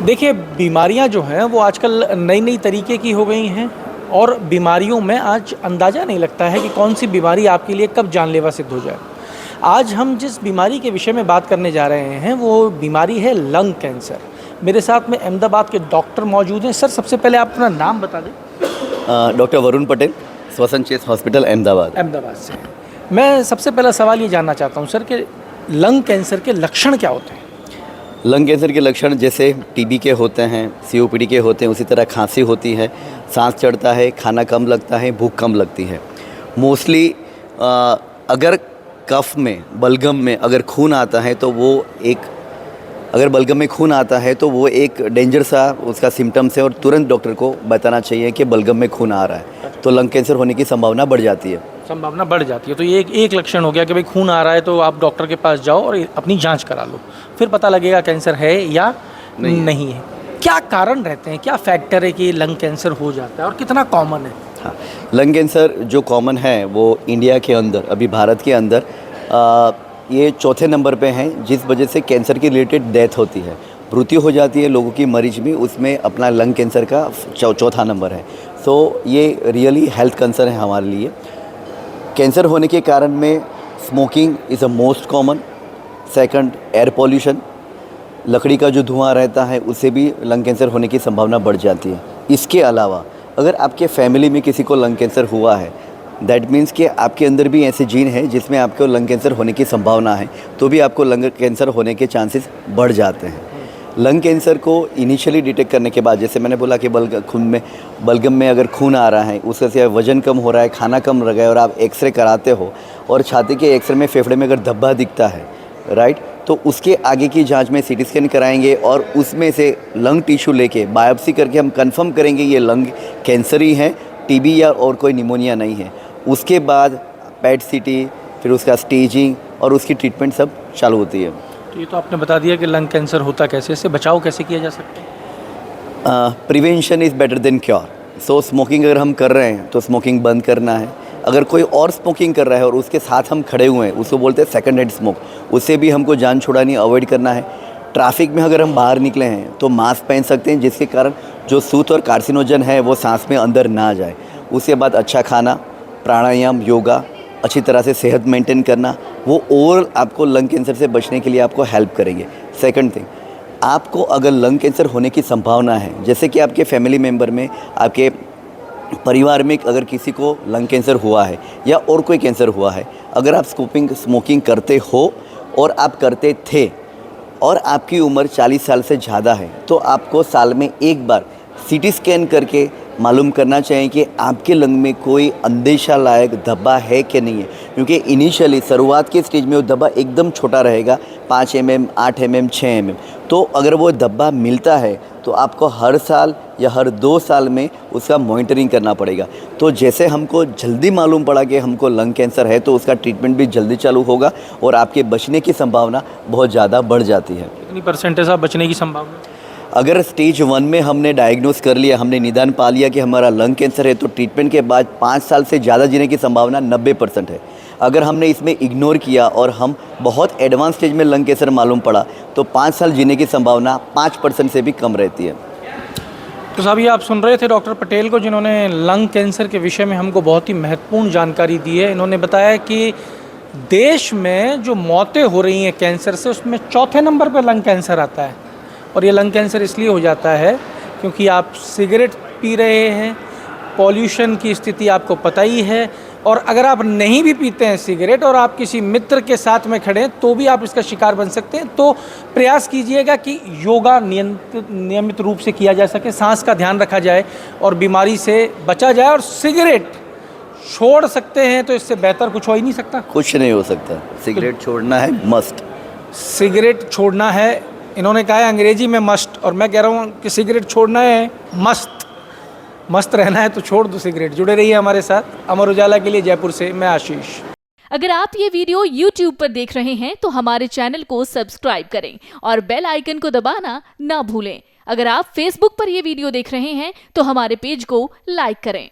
देखिए, बीमारियां जो हैं वो आजकल नई नई तरीके की हो गई हैं और बीमारियों में आज अंदाज़ा नहीं लगता है कि कौन सी बीमारी आपके लिए कब जानलेवा सिद्ध हो जाए। आज हम जिस बीमारी के विषय में बात करने जा रहे हैं वो बीमारी है लंग कैंसर। मेरे साथ में अहमदाबाद के डॉक्टर मौजूद हैं। सर, सबसे पहले आप अपना नाम बता दें। Doctor Varun Patel, Swasan chest hospital, Ahmedabad. Ahmedabad से। मैं सबसे पहला सवाल ये जानना चाहता हूँ सर कि लंग कैंसर के लक्षण क्या होते हैं? लंग कैंसर के लक्षण जैसे टीबी के होते हैं, सीओपीडी के होते हैं, उसी तरह खांसी होती है, सांस चढ़ता है, खाना कम लगता है, भूख कम लगती है। मोस्टली अगर कफ में, बलगम में अगर खून आता है तो वो एक डेंजर सा उसका सिम्टम्स है और तुरंत डॉक्टर को बताना चाहिए कि बलगम में खून आ रहा है, तो लंग कैंसर होने की संभावना बढ़ जाती है। तो ये एक लक्षण हो गया कि भाई खून आ रहा है तो आप डॉक्टर के पास जाओ और अपनी जांच करा लो, फिर पता लगेगा कैंसर है या नहीं है। क्या कारण रहते हैं, क्या फैक्टर है कि लंग कैंसर हो जाता है और कितना कॉमन है? हाँ, लंग कैंसर जो कॉमन है वो इंडिया के अंदर, अभी भारत के अंदर ये चौथे नंबर पे हैं, जिस वजह से कैंसर की रिलेटेड डेथ होती है, मृत्यु हो जाती है लोगों की मरीज में, उसमें अपना लंग कैंसर का चौथा नंबर है। सो ये रियली हेल्थ कंसर्न है हमारे लिए। कैंसर होने के कारण में smoking is a most common. Second, air pollution, लकड़ी का जो धुआं रहता है उससे भी लंग कैंसर होने की संभावना बढ़ जाती है। इसके अलावा अगर आपके फैमिली में किसी को लंग कैंसर हुआ है, दैट मीन्स कि आपके अंदर भी ऐसे जीन है जिसमें आपको लंग कैंसर होने की संभावना है, तो भी आपको लंग कैंसर होने के चांसेस बढ़ जाते हैं। लंग कैंसर को इनिशियली डिटेक्ट करने के बाद, जैसे मैंने बोला कि बलगम में अगर खून आ रहा है, उसका से वजन कम हो रहा है, खाना कम लग रहा है और आप एक्सरे कराते हो और छाती के एक्सरे में फेफड़े में अगर धब्बा दिखता है, राइट, तो उसके आगे की जांच में सीटी स्कैन कराएंगे और उसमें से लंग टिश्यू लेके बायोप्सी करके हम कंफर्म करेंगे ये लंग कैंसर ही है, टीबी या और कोई निमोनिया नहीं है। उसके बाद पेट सीटी, फिर उसका स्टेजिंग और उसकी ट्रीटमेंट सब चालू होती है। तो ये तो आपने बता दिया कि लंग कैंसर होता कैसे, इससे बचाव कैसे किया जा सकता है? Prevention is better than cure. So smoking अगर हम कर रहे हैं तो स्मोकिंग बंद करना है। अगर कोई और स्मोकिंग कर रहा है और उसके साथ हम खड़े हुए हैं, उसको बोलते हैं सेकंड हैंड स्मोक, उससे भी हमको जान छुड़ानी, अवॉइड करना है। ट्रैफिक में अगर हम बाहर निकले हैं तो मास्क पहन सकते हैं, जिसके कारण जो सूत और कार्सिनोजन है वो सांस में अंदर ना जाए। उसके बाद अच्छा खाना, प्राणायाम, योगा, अच्छी तरह से सेहत मेंटेन करना, वो ओवरऑल आपको लंग कैंसर से बचने के लिए आपको हेल्प करेंगे। सेकंड थिंग, आपको अगर लंग कैंसर होने की संभावना है, जैसे कि आपके फैमिली मेम्बर में, आपके परिवार में अगर किसी को लंग कैंसर हुआ है या और कोई कैंसर हुआ है, अगर आप स्मोकिंग करते हो और आप करते थे और आपकी उम्र 40 साल से ज़्यादा है, तो आपको साल में एक बार सीटी स्कैन करके मालूम करना चाहिए कि आपके लंग में कोई अंदेशा लायक धब्बा है कि नहीं है, क्योंकि इनिशियली शुरुआत के स्टेज में वो धब्बा एकदम छोटा रहेगा, 5 mm, 8 mm, 6 mm। तो अगर वो धब्बा मिलता है तो आपको हर साल या हर 2 साल में उसका मॉनिटरिंग करना पड़ेगा। तो जैसे हमको जल्दी मालूम पड़ा कि हमको लंग कैंसर है तो उसका ट्रीटमेंट भी जल्दी चालू होगा और आपके बचने की संभावना बहुत ज़्यादा बढ़ जाती है। कितनी परसेंटेज आप बचने की संभावना? अगर स्टेज 1 में हमने डायग्नोस कर लिया, हमने निदान पा लिया कि हमारा लंग कैंसर है, तो ट्रीटमेंट के बाद 5 साल से ज़्यादा जीने की संभावना 90% है। अगर हमने इसमें इग्नोर किया और हम बहुत एडवांस स्टेज में लंग कैंसर मालूम पड़ा तो 5 साल जीने की संभावना 5% से भी कम रहती है। तो साहब, ये आप सुन रहे थे डॉक्टर पटेल को, जिन्होंने लंग कैंसर के विषय में हमको बहुत ही महत्वपूर्ण जानकारी दी है। इन्होंने बताया कि देश में जो मौतें हो रही हैं कैंसर से, उसमें चौथे नंबर पर लंग कैंसर आता है। और ये लंग कैंसर इसलिए हो जाता है क्योंकि आप सिगरेट पी रहे हैं, पॉल्यूशन की स्थिति आपको पता ही है, और अगर आप नहीं भी पीते हैं सिगरेट और आप किसी मित्र के साथ में खड़े हैं तो भी आप इसका शिकार बन सकते हैं। तो प्रयास कीजिएगा कि योगा नियमित रूप से किया जा सके, सांस का ध्यान रखा जाए और बीमारी से बचा जाए। और सिगरेट छोड़ सकते हैं तो इससे बेहतर कुछ हो ही नहीं सकता। कुछ नहीं हो सकता, सिगरेट छोड़ना है मस्ट। सिगरेट छोड़ना है, इन्होंने कहा है अंग्रेजी में मस्ट, और मैं कह रहा हूँ कि सिगरेट छोड़ना है मस्त रहना है तो छोड़ दो सिगरेट। जुड़े रहिए हमारे साथ। अमर उजाला के लिए जयपुर से मैं आशीष। अगर आप ये वीडियो YouTube पर देख रहे हैं तो हमारे चैनल को सब्सक्राइब करें और बेल आइकन को दबाना ना भूलें। अगर आप Facebook पर ये वीडियो देख रहे हैं तो हमारे पेज को लाइक करें।